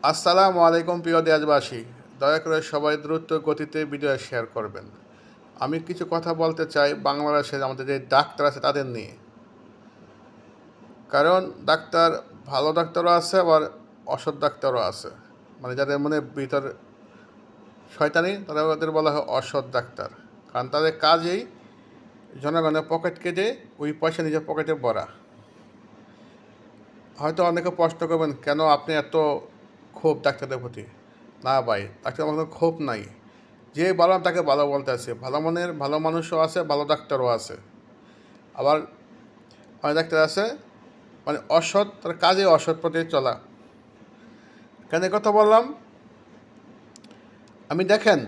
আসসালামু আলাইকুম প্রিয় দেশবাসী, দয়া করে সবাই দ্রুত গতিতে ভিডিও শেয়ার করবেন। আমি কিছু কথা বলতে চাই বাংলাদেশের আমাদের যে ডাক্তার আছে তাদের নিয়ে। কারণ ডাক্তার ভালো ডাক্তারও আছে, আবার অসৎ ডাক্তারও আছে। মানে যাদের মনে ভিতর শয়তানি, তাদের বলা হয় অসৎ ডাক্তার। কারণ তাদের কাজেই জনগণের পকেট কেটে ওই পয়সা নিজের পকেটে ভরা। হয়তো অনেকে প্রশ্ন করবেন, কেন আপনি এত ক্ষোভ ডাক্তারদের প্রতি? না ভাই, ডাক্তার কোনো ক্ষোভ নাই। যে ভালো তাকে ভালো বলতে আছে, ভালো মনের ভালো মানুষও আছে, ভালো ডাক্তারও আছে। আবার অনেক ডাক্তার আছে মানে অসৎ, তার কাজে অসৎ পথে চলা। কেন কথা বললাম? আমি দেখেন,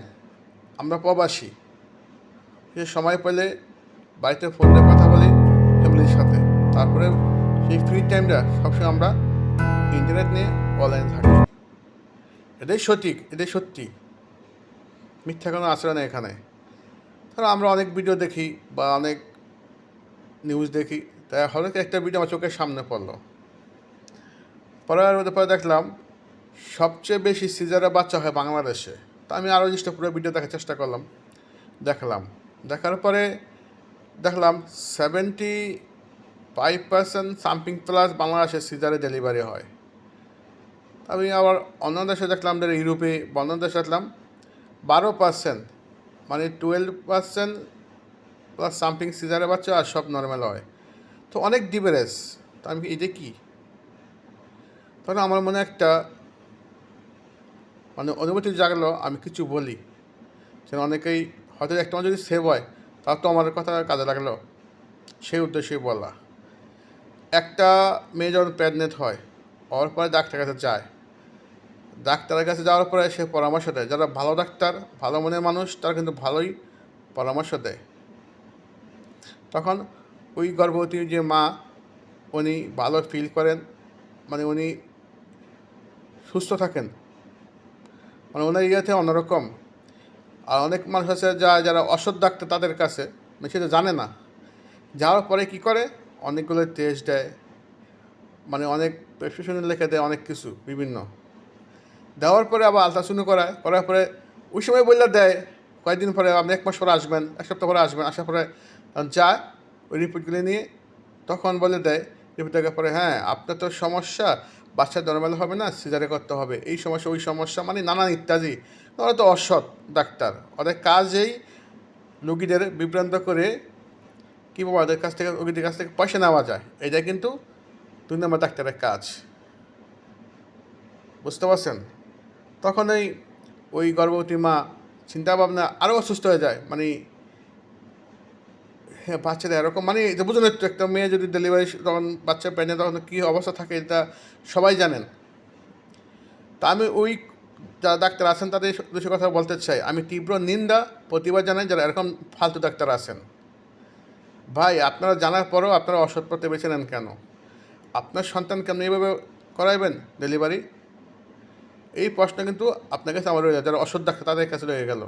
আমরা প্রবাসী, সে সময় পেলে বাড়িতে ফোন দিয়ে কথা বলি ফ্যামিলির সাথে। তারপরে সেই ফ্রি টাইমটা সবসময় আমরা ইন্টারনেট নিয়ে অনলাইন থাকি। এটাই সঠিক, এটাই সত্যি, মিথ্যা কোনো আচরণ নেই এখানে। কারণ আমরা অনেক ভিডিও দেখি বা অনেক নিউজ দেখি, তাই হঠাৎ একটা ভিডিও আমার চোখের সামনে পড়লো। পরে দেখলাম সবচেয়ে বেশি সিজারের বাচ্চা হয় বাংলাদেশে। তা আমি আরও জিনিসটা পুরো ভিডিও দেখার চেষ্টা করলাম, দেখার পরে দেখলাম 75% সামথিং প্লাস বাংলাদেশে সিজারে ডেলিভারি হয়। আমি আবার অন্য দেশে দেখলাম, যে ইউরোপে বা অন্য দেশে দেখলাম 12%, মানে 12% প্লাস সামথিং সিজারের বাচ্চা, আর সব নর্মাল হয়। তো অনেক ডিফারেন্স। তো আমি এটা কি, তখন আমার মনে একটা মানে অনুভূতি জাগলো, আমি কিছু বলি যেন অনেকেই হয়তো একটা যদি সেভ হয়, তাও তো আমার কথা কাজে লাগলো, সেই উদ্দেশ্যেই বলা। একটা মেয়ে যখন প্রেগনেন্ট হয়, হওয়ার পরে ডাক্তারের কাছে যায়। ডাক্তারের কাছে যাওয়ার পরে সে পরামর্শ দেয়, যারা ভালো ডাক্তার, ভালো মনের মানুষ, তারা কিন্তু ভালোই পরামর্শ দেয়। তখন ওই গর্ভবতী যে মা, উনি ভালো ফিল করেন, মানে উনি সুস্থ থাকেন, মানে ওনার ইয়েতে অন্যরকম। আর অনেক মানুষ আছে যারা অসৎ ডাক্তার, তাদের কাছে মানে সেটা জানে না, যাওয়ার পরে কী করে, অনেকগুলো টেস্ট দেয়, মানে অনেক প্রেসক্রিপশনে লিখে দেয় অনেক কিছু বিভিন্ন। দেওয়ার পরে আবার আলট্রাসাউন্ড করার পরে ওই সময় বললে দেয় কয়েকদিন পরে, আপনি 1 মাস পরে আসবেন, 1 সপ্তাহ পরে আসবেন। আসার পরে যায় ওই রিপোর্টগুলি নিয়ে, তখন বলে দেয় রিপোর্ট দেখার পরে, হ্যাঁ আপনার তো সমস্যা, বাচ্চা নর্মাল হবে না, সিজারে করতে হবে, এই সমস্যা ওই সমস্যা, মানে নানান ইত্যাদি। ওরা তো অসৎ ডাক্তার, ওদের কাজেই রোগীদের বিভ্রান্ত করে কীভাবে ওদের কাছ থেকে, রোগীদের কাছ থেকে পয়সা নেওয়া যায়। এটা কিন্তু 2 নম্বর ডাক্তারের কাজ। বুঝতে পারছেন? তখনই ওই গর্ভবতী মা চিন্তা ভাবনা আরও অসুস্থ হয়ে যায়। মানে হ্যাঁ, বাচ্চাদের এরকম, মানে এটা বুঝুন একটু, একটা মেয়ে যদি ডেলিভারি তখন বাচ্চা পেনে, তখন কী অবস্থা থাকে এটা সবাই জানেন। তা আমি ওই যারা ডাক্তার আছেন তাদের উদ্দেশ্যে কথা বলতে চাই, আমি তীব্র নিন্দা প্রতিবাদ জানাই যারা এরকম ফালতু ডাক্তার আছেন। ভাই, আপনারা জানার পরেও আপনারা অসৎ পথে বেছে নেন কেন? আপনার সন্তান কেন এইভাবে করাইবেন ডেলিভারি? এই প্রশ্ন কিন্তু আপনার কাছে আমার রয়ে যায়, যারা অসৎ ডাক্তার তাদের কাছে রয়ে গেল।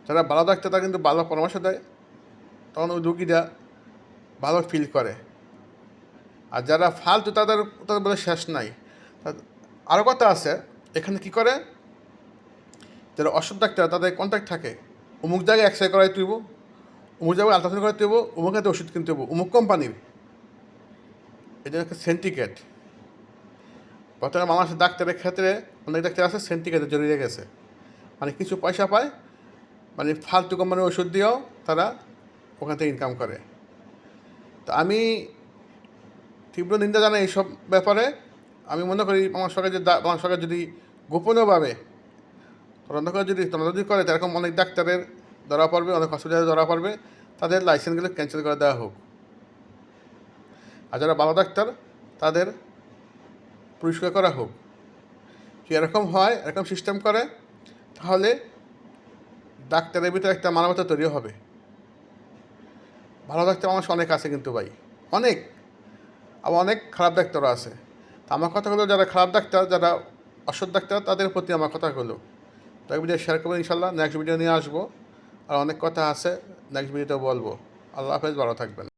যারা ভালো ডাক্তার তারা কিন্তু ভালো পরামর্শ দেয়, তখন ওই রুগীরা ভালো ফিল করে। আর যারা ফালতু তাদের তাদের বলে শেষ নাই। আরও কথা আছে, এখানে কি করে, যারা অসৎ ডাক্তার তাদের কন্ট্যাক্ট থাকে, অমুক জায়গায় এক্সরে করাই তুইব, অমুক জায়গায় আলট্রাসাউন্ড করাই তুইব, অমুক হাতে ওষুধ কিনতে হবো অমুক কোম্পানির। এটা একটা সেন্টিকেট। বর্তমানে বাংলাদেশের ডাক্তারের ক্ষেত্রে অনেক ডাক্তার আছে সেন্টিকেটে জড়িয়ে গেছে, মানে কিছু পয়সা পায়, মানে ফালতু কোম্পানির ওষুধ দিয়েও তারা ওখান থেকে ইনকাম করে। তো আমি তীব্র নিন্দা জানাই এইসব ব্যাপারে। আমি মনে করি বাংলা সরকার যদি গোপনীয়ভাবে তদন্ত করে, এরকম অনেক ডাক্তারের ধরা পড়বে, অনেক হসপিটালে ধরা পড়বে, তাদের লাইসেন্সগুলো ক্যান্সেল করে দেওয়া হোক। আর যারা ভালো ডাক্তার তাদের পরিষ্কার করা হোক। যদি এরকম হয়, এরকম সিস্টেম করে, তাহলে ডাক্তারের ভিতরে একটা মানবতা তৈরি হবে। ভালো ডাক্তার মানুষ অনেক আছে কিন্তু ভাই, অনেক। আবার অনেক খারাপ ডাক্তারও আছে। তো আমার কথা হলো, যারা খারাপ ডাক্তার, যারা অসৎ ডাক্তার, তাদের প্রতি আমার কথা হলো। তো এক ভিডিও শেয়ার করবো ইনশাল্লাহ, নেক্সট ভিডিও নিয়ে আসবো। আর অনেক কথা আছে, নেক্সট ভিডিওতে বলবো। আল্লাহ হাফেজ, ভালো থাকবেন।